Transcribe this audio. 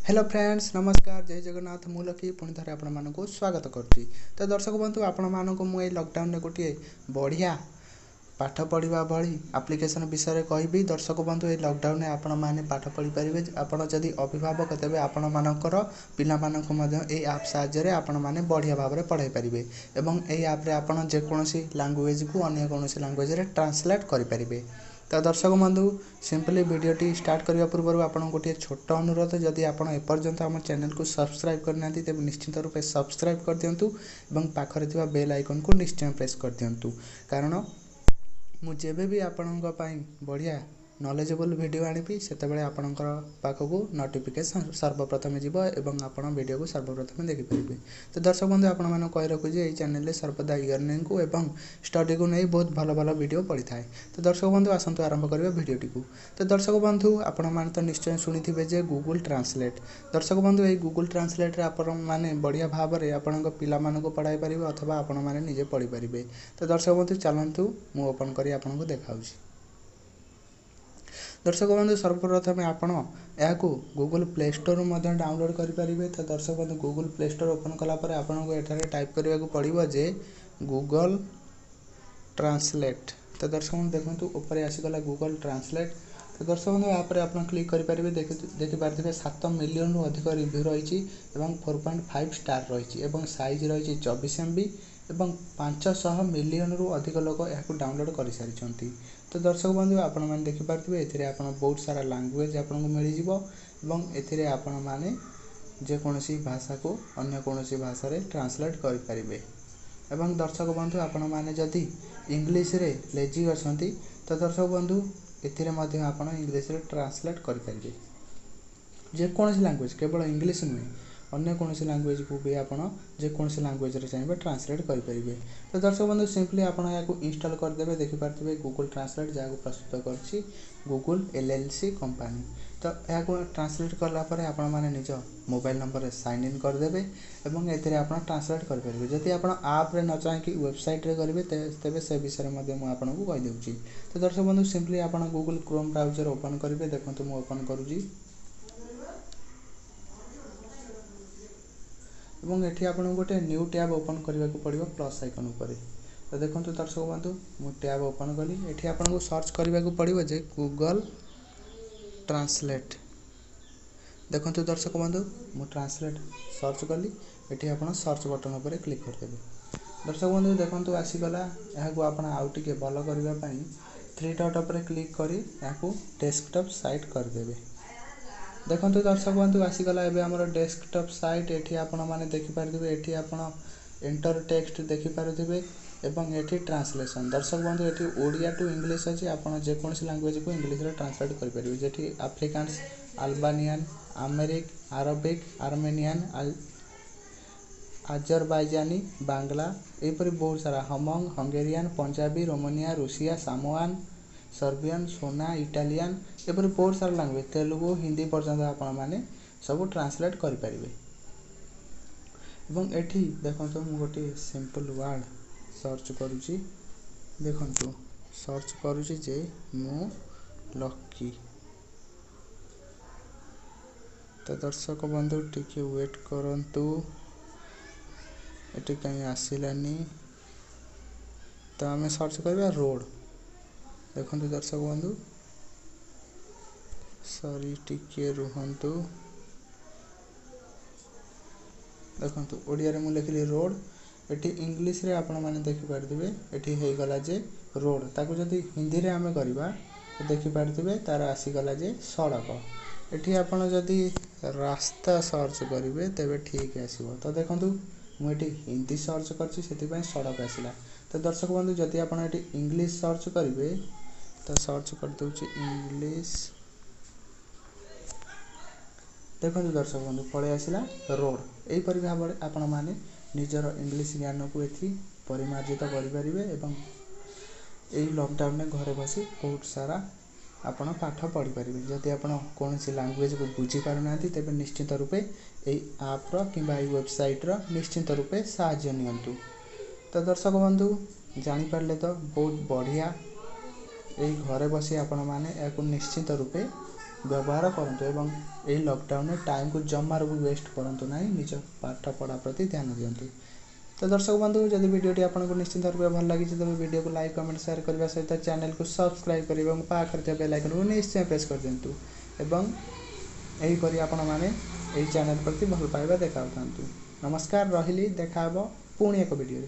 Hello friends नमस्कार जय जगन्नाथ मु लकी पुणी थे आपण स्वागत करुँची। तो दर्शक बंधु आपण मानक मुझे लॉकडाउन गोटे बढ़िया पाठ पढ़ा भली आप्लिकेसन विषय में कहबी। दर्शक बंधु ये लॉकडाउन आपण मैंने पाठ पढ़ी पारे। आपड़ जदि अभिभावक तेज आपण मानकर पिला आप साहाय्य आपण मैंने बढ़िया भाव में पढ़ाई पारे और यही आप्रे आपड़ जेकोसी लांगुएज को अन्य कौन लांगुएज ट्रांसलेट करें। तो दर्शक बंधु सिंपली वीडियोटी स्टार्ट करने पूर्व आपन गोटे छोट अनुरोध, जदि आप एपर्यंत आम चैनल को सब्सक्राइब करना तेज निश्चित रूप से सब्सक्राइब कर दिंतु और पाखरे थिबा बेल आइकन को निश्चय प्रेस कर दिंतु, कारण मुझे भी आपण बढ़िया नॉलेजेबल वीडियो आनिबी सेतेबेले आपणकर पाखकू नोटिफिकेशन सर्वप्रथम जीव और आपण वीडियो को सर्वप्रथम देखिपारे। तो दर्शक बंधु आपण मैंने कही रखुचे यही चैनल में सर्वदा इयरनिंग को एवं स्टडी को नहीं बहुत भल भल वीडियो पड़ी थाए। तो दर्शक बंधु आसतु आरंभ करिया वीडियोटी को। तो दर्शक बंधु आपण मैंने तो निश्चय शुणी जे गूगल ट्रांसलेट। दर्शक बंधु यही गूगल ट्रांसलेट आपण मैंने बढ़िया भाव में आपण पिला पढ़ाई पारे अथवा आपण मैंने निजे पढ़ी पारे। तो दर्शक बंधु चलतु मु ओपन करी आपको देखाऊँ। दर्शक बंधु सर्वप्रथम आपण या गूगल प्ले स्टोर डाउनलोड करेंगे। तो दर्शक बंधु गूगल प्ले स्टोर ओपन कलापर आपको एठारे टाइप करने को पड़ो जे गूगल ट्रांसलेट। तो दर्शक बंधु देखो ऊपर आसीगला गूगल ट्रांसलेट। तो दर्शक बंधु यहाँ आप क्लिक करेंगे। देखिपारे 7 मिलियन रु अधिक रिव्यू रही 4.5 स्टार रही साइज रही 24 MB और 500 मिलियन रु अधिक लोग यहाँ डाउनलोड कर सारी। तो दर्शक बंधु आपण मैंने देखिपारे ये बहुत सारा लैंग्वेज आपको मिल जाए आपण मैंने जेकोसी भाषा को अन्य कौन भाषा रे ट्रांसलेट करें। एवं दर्शक बंधु आपण मैंने जदि इंग्लिश रे लेजी अच्छा तो दर्शक बंधु आप इंग्लिश रे ट्रांसलेट करें। जेकोसी लैंग्वेज केवल इंग्लिश नुहे अन्य कौन लैंग्वेज को भी आप जेकोसी लैंग्वेज चाहिए ट्रांसलेट करेंगे। तो दर्शक बंधु सिंपली आप इंस्टॉल करदे। देखिपारे गूगल ट्रांसलेट जहाँ प्रस्तुत कर गूगल LLC कंपनी। तो यह ट्रांसलेट कलापर आपण मैंने निज मोबाइल नंबर साइन इन करदे और ये आप ट्रांसलेट करेंगे। जदि आप आप्रे न चाहिए वेबसाइट रे करेंगे तेज से विषय में मुझे कहीदे। तो दर्शक बंधु सिंपली आप गूगल क्रोम ब्राउजर ओपन करेंगे। देखो मुझे ओपन करुँगी और ये आपको गोटे न्यू टैब ओपन करने को पड़ो प्लस आइकन उपर। तो देखो दर्शक बंधु मुझे टैब ओपन कली। ये आपको सर्च करने को पड़ो जे गूगल ट्रांसलेट। देखो दर्शक बंधु मुझे ट्रांसलेट सर्च कली। ये आप सर्च बटन उपर क्लिक करदेवे। दर्शक बंधु देखो आसीगला यहाँ आप आउ टे भल करने 3 डॉट उपर क्लिक कर डेस्कटॉप साइट करदेवे। देखो दर्शक बंधु आसीगला एवं आम डेस्कटॉप साइट। ये आपने देखिपारे ये आप एंटर टेक्स्ट देखिपारे एवं ये ट्रांसलेशन। दर्शक बंधु ये ओडिया टू इंग्लिश अच्छी आप जेकोसी लैंग्वेज को इंग्लिश रे ट्रांसलेट करेंगे। जेठी Afrikaans Albanian Amharic Arabic Armenian Azerbaijani Bangla यहपरी बहुत सारा Hmong Hungarian Punjabi Romania Russia Samoan Serbian Shona Italian एपरी बहुत सारा लैंग्वेज तेलुगु हिंदी पर्यंत आपण मैंने सब ट्रांसलेट करेंगे। एठी देखो मुझे गोटे सिंपल वर्ड सर्च करुँची। देखो सर्च करुँची जे मु लकी। तो दर्शक बंधु टिके वेट करंतु ये कहीं आसलानी। तो आम सर्च करवा रोड। देखो दर्शक बंधु सॉरी टिके रुहंतु। देखो ओडिया मुझे लिखली रोड। ये इंग्लिश रे आपण मैंने देखिपारे ये हो गला जे रोड। ताकू जदि हिंदी रे आमे करबा तो देखिपारे तार आसीगला जे सड़क। ये आपड़ जदि रास्ता सर्च करेंगे तेरे ठीक आसो। तो देखो मुझे हिंदी सर्च कर सड़क आसला। तो दर्शक बंधु जदि आप इंग्लिश सर्च करेंगे तो सर्च कर दूची इंग्लिश। देखो दर्शक बंधु पलि आसला रोड। यहीपरि भाव में आपण मैंने निजर इंग्लिश ज्ञान को ये परिमार्जित करेंगे। यही लॉकडाउन में घरे बसी बहुत सारा आपण पाठ पढ़ी पारे। जदि आप कौन लैंग्वेज को बुझीपार ना तेज निश्चित रूपे यही आप्र कि वेबसाइट निश्चित रूपे साहाय्य नियंतु। तो दर्शक बंधु जानीपारे तो बहुत बढ़िया यही घरे बसी आपण मैंने या निश्चित रूपे व्यवहार करंतु एवं एही लॉकडाउन में टाइम को जमार भी वेस्ट करंतु नहीं निज पाठ पढ़ा प्रति ध्यान दियंतु। तो दर्शक बंधु जदि वीडियोटी आपको निश्चित भाव भल लगी तेज वीडियो को लाइक कमेंट शेयर करने सहित चैनल को सब्सक्राइब करें और पाखर बेल आइकन को निश्चय प्रेस कर दिंतु एवं यहीपरि आपण मैंने यही चैनल प्रति भल पाइबा देखा। नमस्कार रही देखा पुणी एक वीडियो।